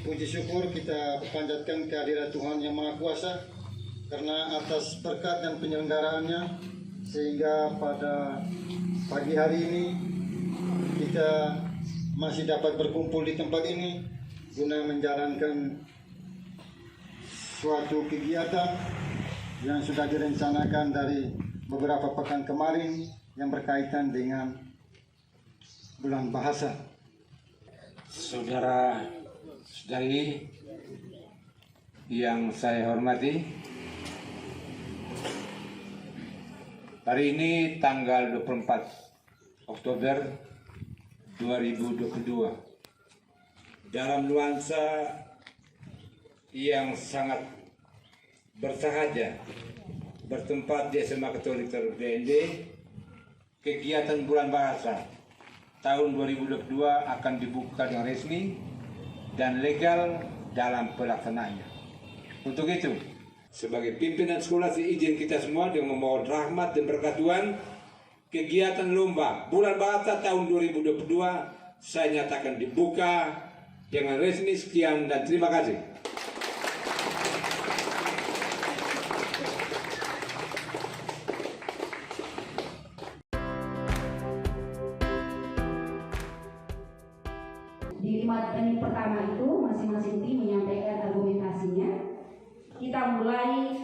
puji syukur kita panjatkan kehadirat Tuhan Yang Maha Kuasa karena atas berkat dan penyelenggaraannya sehingga pada pagi hari ini kita masih dapat berkumpul di tempat ini guna menjalankan suatu kegiatan yang sudah direncanakan dari beberapa pekan kemarin yang berkaitan dengan bulan bahasa. Saudara-saudari yang saya hormati, hari ini tanggal 24 Oktober 2022 dalam nuansa yang sangat bersahaja bertempat di SMA Katolik BND, kegiatan bulan bahasa tahun 2022 akan dibuka dengan resmi dan legal dalam pelaksanaannya. Untuk itu, sebagai pimpinan sekolah seizin kita semua dengan memohon rahmat dan berkat Tuhan, kegiatan lomba bulan bahasa tahun 2022 saya nyatakan dibuka dengan resmi. Sekian dan terima kasih. Di 5 menit pertama itu masing-masing tim menyampaikan argumentasinya. Kita mulai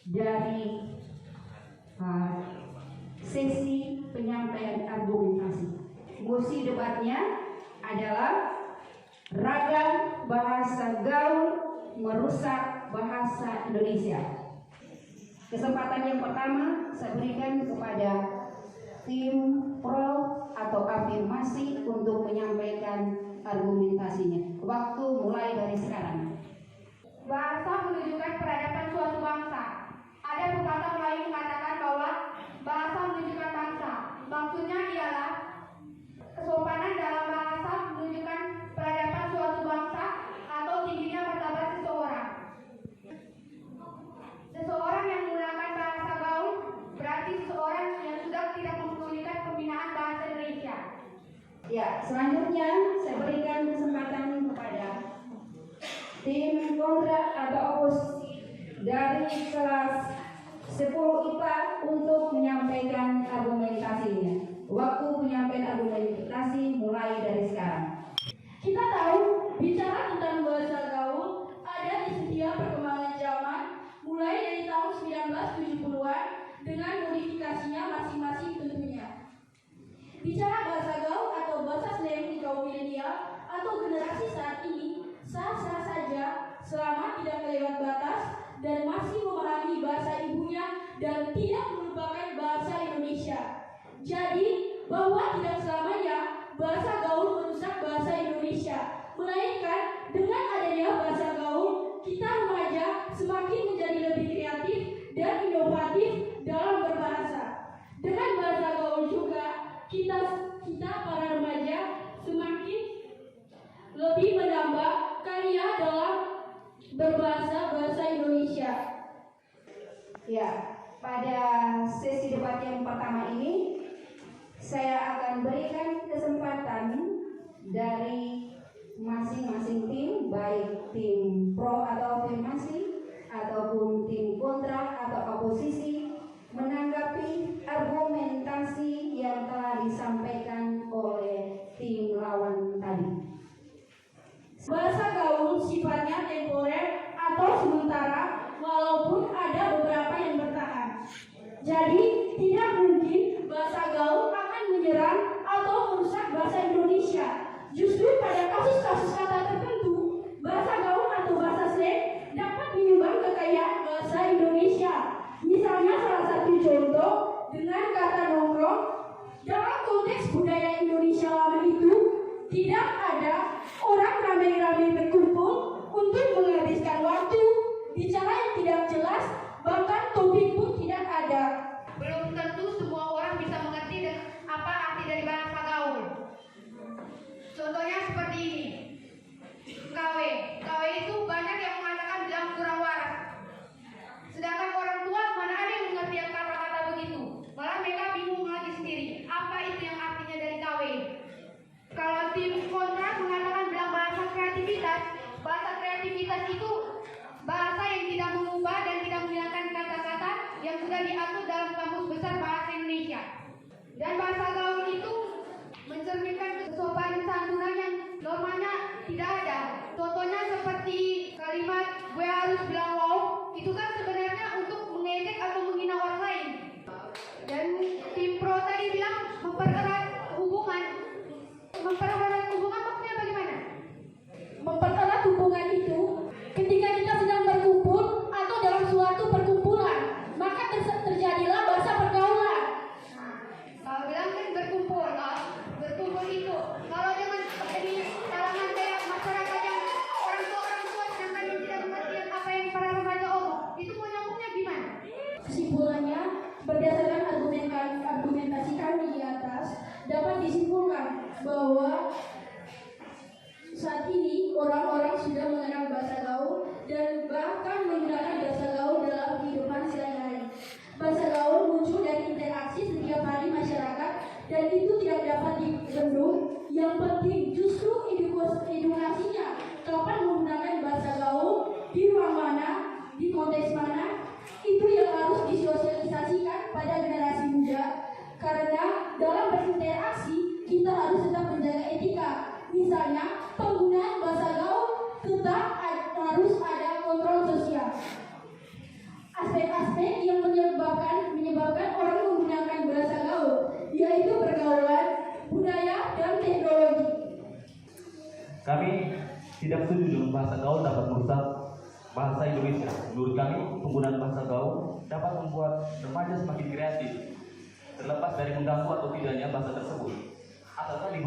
dari sesi penyampaian argumentasi. Mosi debatnya adalah ragam bahasa gaul merusak bahasa Indonesia. Kesempatan yang pertama saya berikan kepada tim pro atau afirmasi untuk menyampaikan argumentasinya. Waktu mulai dari sekarang. Bahasa menunjukkan peradaban suatu bangsa. Ada pepatah Melayu mengatakan bahwa bahasa menunjukkan bangsa. Maksudnya ialah kesopanan dalam bahasa menunjukkan peradaban suatu bangsa atau tingginya martabat seseorang. Seseorang yang menggunakan bahasa gaul berarti seseorang yang sudah tidak mempedulikan pembinaan bahasa Indonesia. Ya, selanjutnya saya berikan kesempatan kepada tim kontra atau oposisi dari kelas 10 IPA untuk menyampaikan argumentasinya. Waktu penyampaian argumentasi mulai dari sekarang. Kita tahu bicara tentang bahasa gaul ada di setiap perkembangan zaman mulai dari tahun 1970-an dengan modifikasinya masing-masing tentunya. Bicara bahasa gaul atau bahasa slang di kaum milenial atau generasi saat ini sah-sah saja selama tidak melewat batas dan masih memahami bahasa ibunya dan tidak melupakan bahasa Indonesia. Jadi bahwa tidak selamanya bahasa gaul merusak bahasa Indonesia, melainkan dengan adanya bahasa gaul kita remaja semakin menjadi lebih kreatif dan inovatif dalam berbahasa. Dengan bahasa gaul juga kita para remaja semakin lebih menambah karya dalam bahasa Indonesia. Ya, pada sesi debat yang pertama ini saya akan berikan kesempatan dari masing-masing tim, baik tim pro atau afirmasi ataupun tim kontra atau oposisi, menanggapi argumentasi yang telah disampaikan oleh tim lawan tadi. Bahasa gaul sifatnya temporer atau sementara, walaupun ada beberapa yang bertahan. Jadi tidak mungkin bahasa gaul akan menyerang atau merusak bahasa Indonesia. Justru pada kasus-kasus kata tertentu, bahasa gaul atau bahasa slang dapat menyumbang kekayaan bahasa Indonesia. Misalnya salah satu contoh dengan kata nongkrong, dalam konteks budaya Indonesia lama itu tidak ada orang ramai-ramai berkumpul untuk menghabiskan waktu, bicara yang tidak jelas, bahkan topik pun tidak ada. Belum tentu semua orang bisa mengerti apa arti dari bahasa gaul. Contohnya seperti ini. KW itu banyak yang mengatakan bilang kurang waras. Sedangkan orang tua mana ada yang mengerti kata-kata begitu. Malah mereka bingung lagi sendiri. Apa itu yang artinya dari KW? Kalau tim kontra mengatakan bilang bahasa kreativitas, bahasa Inklusivitas itu bahasa yang tidak mengubah dan tidak menggunakan kata-kata yang sudah diatur dalam Kamus Besar Bahasa Indonesia. Dan bahasa gaul itu mencerminkan kesopanan santunan yang normalnya tidak ada. Contohnya seperti kalimat gue harus bilang wow, itu kan sebenarnya untuk mengejek atau menghina orang lain. Dan tim pro tadi bilang mempererat hubungan. Mempererat hubungan maksudnya bagaimana? Mempererat hubungan itu ketika kita sedang berkumpul atau dalam suatu perkumpulan, maka terjadilah bahasa pergaulan. Kalau bilang kan berkumpul, berkumpul itu kalau dengan di kalangan kayak masyarakat yang orang tua sedangkan yang tidak mengerti apa yang para remaja omong, itu mau nyambungnya gimana? Kesimpulannya, berdasarkan argumentasi kami di atas, dapat disimpulkan bahwa saat ini orang-orang sudah mengenal bahasa gaul dan bahkan menggunakan bahasa gaul dalam kehidupan sehari-hari. Bahasa gaul muncul dari interaksi setiap hari masyarakat dan itu tidak dapat dibendung. Yang penting justru edukasinya. Kapan menggunakan bahasa gaul, di ruang mana, di konteks mana, itu yang harus disosialisasikan pada generasi muda. Karena dalam berinteraksi kita harus tetap menjaga etika. Misalnya penggunaan bahasa gaul tetap harus ada kontrol sosial. Aspek-aspek yang menyebabkan orang menggunakan bahasa gaul, yaitu pergaulan, budaya, dan teknologi. Kami tidak setuju dengan bahasa gaul dapat merusak bahasa Indonesia. Menurut kami, penggunaan bahasa gaul dapat membuat remaja semakin kreatif, terlepas dari mengganggu atau tidaknya bahasa tersebut. Asalkan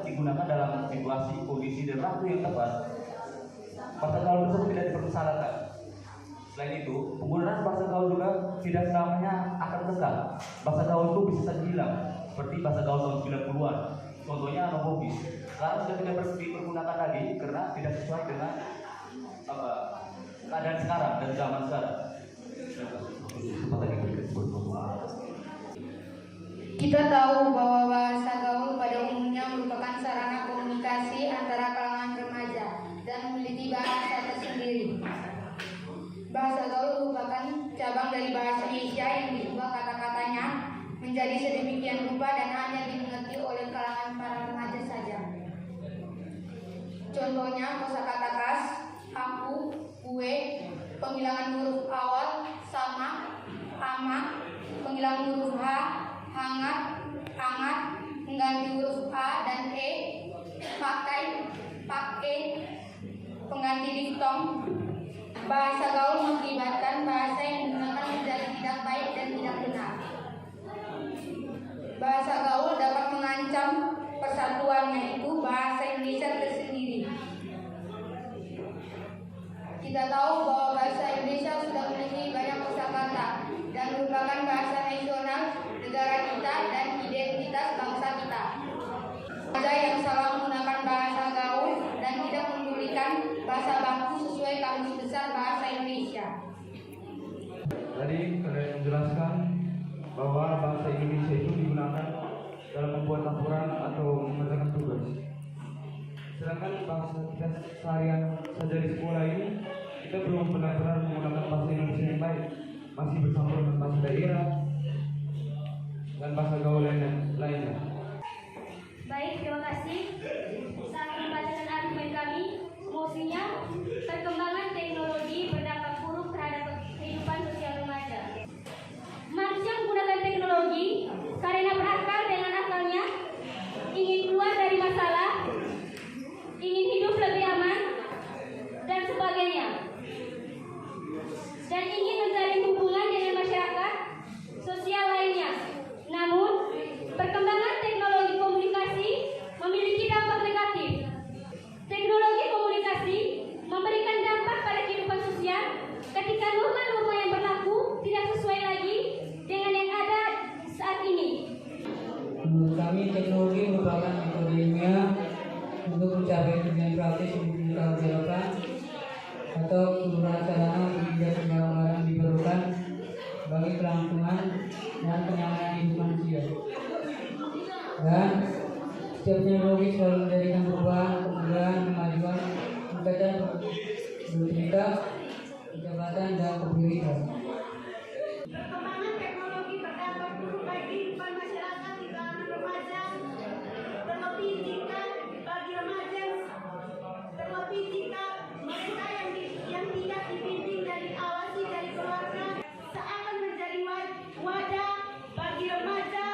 digunakan dalam situasi, kondisi, dan waktu yang tepat, bahasa gaul tersebut tidak dipermasalahkan. Selain itu, penggunaan bahasa gaul juga tidak selamanya akan kekal. Bahasa gaul itu bisa saja hilang, seperti bahasa gaul tahun 90-an. Contohnya homofobis. Sekarang sudah tidak dipergunakan lagi karena tidak sesuai dengan keadaan sekarang dan zaman sekarang. Kita tahu bahwa bahasa gaul pada umumnya merupakan sarana komunikasi antara kalangan remaja dan memiliki bahasa tersendiri. Bahasa gaul merupakan cabang dari bahasa Indonesia yang diubah kata-katanya menjadi sedemikian rupa dan hanya dimengerti oleh kalangan para remaja saja. Contohnya kosakata khas, aku, gue, penghilangan huruf awal, sama, ama, penghilangan huruf H, hangat, angat, mengganti huruf A dan E, pakai, pakai, pengganti diftong. Bahasa gaul mengakibatkan bahasa yang digunakan menjadi tidak baik dan tidak benar. Bahasa gaul dapat mengancam persatuan, yaitu bahasa Indonesia tersendiri. Kita tahu bahwa bahasa Indonesia sudah memiliki banyak kosakata dan merupakan bahasa nasional negara kita dan identitas bangsa kita. Ada yang salah menggunakan bahasa gaul dan tidak membulikan bahasa baku sesuai Kamus Besar Bahasa Indonesia. Tadi kalian menjelaskan bahwa bahasa Indonesia itu digunakan dalam membuat laporan atau mengerjakan tugas. Sedangkan bahasa kita seharian saja di sekolah ini, kita belum benar-benar menggunakan bahasa Indonesia yang baik, masih bercampur dengan bahasa daerah dan bahasa gaul lainnya. Baik, terima kasih. Saat membacakan argumen kami, mosinya perkembangan teknologi berdampak buruk terhadap kehidupan sosial remaja. Manusia menggunakan teknologi karena berakal dengan akalnya, ingin keluar dari masalah, ingin hidup lebih aman, dan sebagainya. Dan ingin menjalin hubungan dengan masyarakat sosial lainnya. Namun, perkembangan teknologi komunikasi memiliki dampak negatif. Teknologi komunikasi memberikan dampak pada kehidupan sosial ketika norma-norma yang berlaku tidak sesuai lagi dengan yang ada saat ini. Menurut kami, teknologi merupakan metode ilmiah untuk mencapai tujuan praktis yang dilakukan atau perubahan sarana hingga barang-barang diperlukan bagi kelangsungan dan kenyamanan hidup manusia. Dan setiap teknologi selalu menjadikan perubahan, kemudahan, kemajuan peningkatan produktivitas, kecepatan, dan mobilitas. Perkembangan teknologi berdampak buruk bagi kehidupan masyarakat di kalangan remaja, terlebih jika mereka yang tidak dibimbing dan diawasi dari keluarga seakan menjadi wadah bagi remaja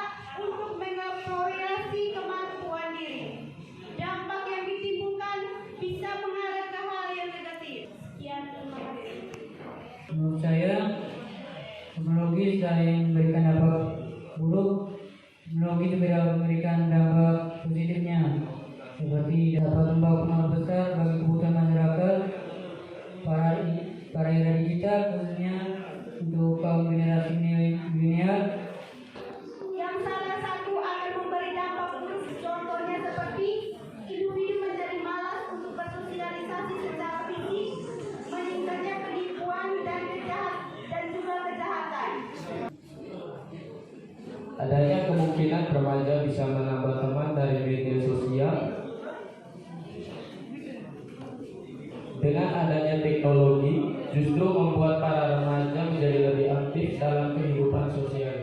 untuk mengeksplorasi kemampuan diri. Dampak yang ditimbulkan bisa mengarah ke hal yang negatif. Sekian, terima kasih. Menurut saya, teknologi selain memberikan dampak buruk, teknologi juga memberikan dampak positifnya, seperti dapat membawa pengaruh besar bagi kebutuhan masyarakat, para era digital khususnya untuk kaum generasi milenial. Yang salah satu akan memberi dampak buruk, contohnya seperti individu menjadi malas untuk bersosialisasi secara fisik, meningkatnya penipuan dan juga kejahatan. Adanya kemungkinan remaja bisa menambah teman dari media sosial. Dengan adanya teknologi, justru membuat para remaja menjadi lebih aktif dalam kehidupan sosial.